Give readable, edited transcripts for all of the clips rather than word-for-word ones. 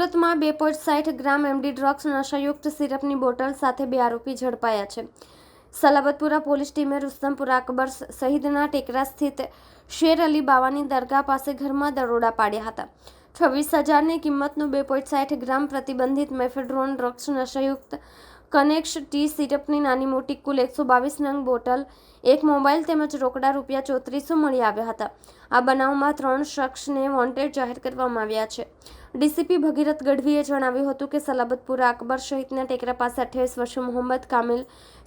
સુરતમાં 2.60 ગ્રામ MD drugs નશાયુક્ત સિરપની bottle સાથે 2 આરોપી ઝડપાયા છે. સલાબતપુરા પોલીસ ટીમે રુસ્તમપુરા અકબર શહીદના ટેકરા સ્થિત શેર અલી બાવાની દરગાહ પાસે ઘરમાં દરોડા પાડ્યા હતા. 26,000ની કિંમતનું 2.60 ગ્રામ પ્રતિબંધિત મેફેડ્રોન ડ્રગ્સ નશાયુક્ત કનેક્સ ટી સિરપની નાની મોટી કુલ 122 નંગ બોટલ, એક મોબાઈલ તેમજ રોકડા ₹3400 મળી આવ્યા હતા. આ બનાવમાં 3 શખ્સને વોન્ટેડ જાહેર કરવામાં આવ્યા છે. ડીસીપી ભગીરથ ગઢવીએ જણાવ્યું હતું કે સલાબતપુરા અકબર શહીદના ટેકરા પાસે 28 વર્ષીય મોહમ્મદ કામિલ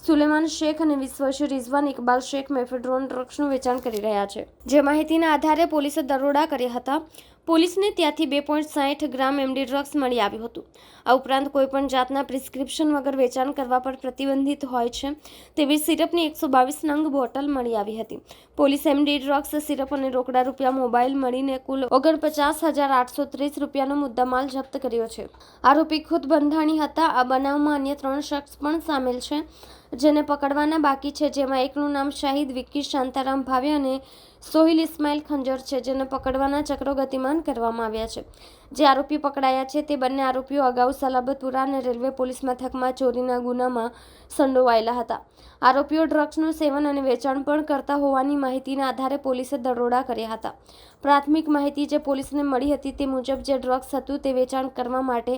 સુલેમાન શેખ અને 20 વર્ષીય રિઝવાન ઇકબાલ શેખ મેફેડ્રોન ડ્રગ્સનું વેચાણ કરી રહ્યા છે. જે માહિતીના આધારે પોલીસે દરોડા કર્યા હતા. પોલીસને ત્યાંથી 2.60 ગ્રામ એમડી ડ્રગ્સ મળી આવ્યું હતું. આ ઉપરાંત કોઈપણ જાતના પ્રિસ્ક્રિપ્શન વગર વેચાણ કરવા પર પ્રતિબંધિત હોય છે તેવી સિરપની 122 નંગ બોટલ મળી આવી હતી. પોલીસે એમડી ડ્રગ્સ, સિરપ અને રોકડા મોબાઈલ મળીને કુલ 49,830 મુદ્દામાલ જપ્ત કર્યો છે. આરોપી ખુદ બંધાણી હતા. આ બનાવમાં અન્ય 3 શખ્સ પણ સામેલ છે જેને પકડવાના બાકી છે, જેમાં એકનું નામ શાહિદ વિક્કી શાંતારામ ભાવે અને સોહિલ ઇસ્માઇલ ખંજર છે, જેને પકડવાના ચક્રો ગતિમાન કરવામાં આવ્યા છે. જે આરોપી પકડાયા છે તે બંને આરોપીઓ અગાઉ સલાબતપુરા અને રેલવે પોલીસ મથકમાં ચોરીના ગુનામાં સંડોવાયેલા હતા. આરોપીઓ ડ્રગ્સનું સેવન અને વેચાણ પણ કરતા હોવાની માહિતીના આધારે પોલીસે દરોડા કર્યા હતા. પ્રાથમિક માહિતી જે પોલીસને મળી હતી તે મુજબ જે ડ્રગ્સ હતું તે વેચાણ કરવા માટે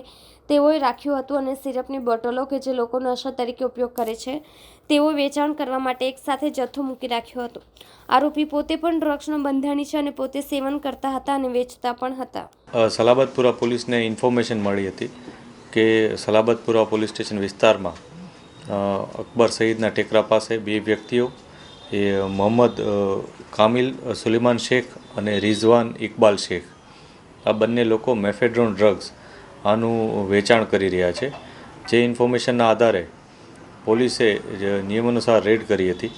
તેઓએ રાખ્યું હતું અને સિરપની બોટલો કે જે લોકો નશા તરીકે ઉપયોગ કરે છે તેઓ વેચાણ કરવા માટે એકસાથે જથ્થો મૂકી રાખ્યો હતો. આરોપી પોતે પણ ડ્રગ્સનો બંધાણી છે અને પોતે સેવન કરતા હતા અને વેચતા પણ હતા. સલાબતપુરા પોલીસને ઇન્ફોર્મેશન મળી હતી કે સલાબતપુરા પોલીસ સ્ટેશન વિસ્તારમાં અકબર સઈદના ટેકરા પાસે 2 વ્યક્તિઓ એ મોહમ્મદ કામિલ સુલેમાન શેખ અને રિઝવાન ઇકબાલ શેખ, આ બંને લોકો મેફેડ્રોન ડ્રગ્સ આનું વેચાણ કરી રહ્યા છે. જે ઇન્ફોર્મેશનના આધારે પોલીસે નિયમાનુસાર રેડ કરી હતી.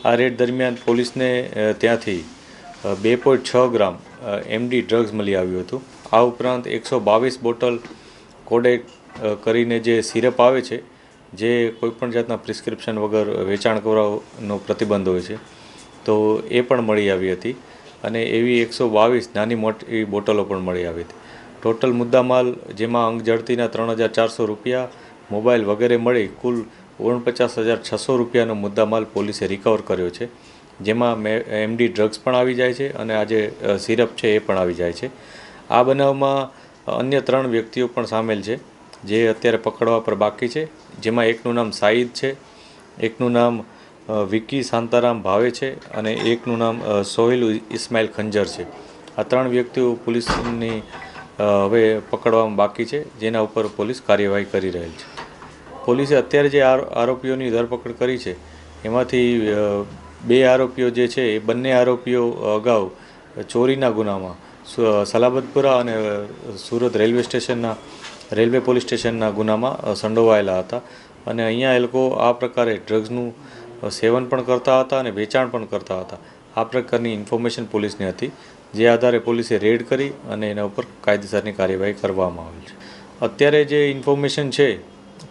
આ રેડ દરમિયાન પોલીસને ત્યાંથી 2.6 ગ્રામ એમડી ડ્રગ્સ મળી આવ્યું હતું. આ ઉપરાંત 122 બોટલ કોડેક કરીને જે સિરપ આવે છે જે કોઈપણ જાતના પ્રિસ્ક્રિપ્શન વગર વેચાણ કરવાનો પ્રતિબંધ હોય છે તો એ પણ મળી આવી હતી અને એવી 122 નાની મોટી બોટલો પણ મળી આવી હતી. ટોટલ મુદ્દામાલ જેમાં અંગ જડતીના ₹3,400, મોબાઈલ વગેરે મળી કુલ ₹49,600નો મુદ્દામાલ પોલીસે રિકવર કર્યો છે. જેમાં એમડી ડ્રગ્સ પણ આવી જાય છે અને આ જે સિરપ છે એ પણ આવી જાય છે. આ બનાવમાં અન્ય 3 વ્યક્તિઓ પણ સામેલ છે જે અત્યારે પકડવા પર બાકી છે, જેમાં એકનું નામ સાઈદ છે, એકનું નામ વિક્કી શાંતારામ ભાવે છે અને એકનું નામ સોહિલ ઇસ્માઇલ ખંજર છે. આ 3 વ્યક્તિઓ પોલીસની હવે પકડવામાં બાકી છે, જેના ઉપર પોલીસ કાર્યવાહી કરી રહેલ છે. પોલીસે અત્યારે જે આરોપીઓની ધરપકડ કરી છે એમાંથી 2 આરોપીઓ જે છે એ બંને આરોપીઓ અગાઉ ચોરીના ગુનામાં સલાબતપુરા અને સુરત રેલવે પોલીસ સ્ટેશનના ગુનામાં સંડોવાયેલા હતા અને અહીંયા એ લોકો આ પ્રકારે ડ્રગ્સનું સેવન પણ કરતા હતા અને વેચાણ પણ કરતા હતા. આ પ્રકારની ઇન્ફોર્મેશન પોલીસને હતી, જે આધારે પોલીસે રેડ કરી અને એના ઉપર કાયદેસરની કાર્યવાહી કરવામાં આવેલ છે. અત્યારે જે ઇન્ફોર્મેશન છે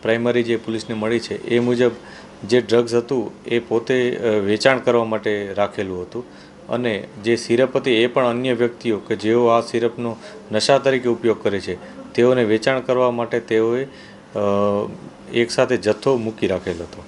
પ્રાઇમરી જે પોલીસને મળી છે એ મુજબ જે ડ્રગ્સ હતું એ પોતે વેચાણ કરવા માટે રાખેલું હતું અને જે સિરપ હતી એ પણ અન્ય વ્યક્તિઓ કે જેઓ આ સિરપનો નશા તરીકે ઉપયોગ કરે છે તેઓને વેચાણ કરવા માટે તેઓએ એકસાથે જથ્થો મૂકી રાખેલો હતો.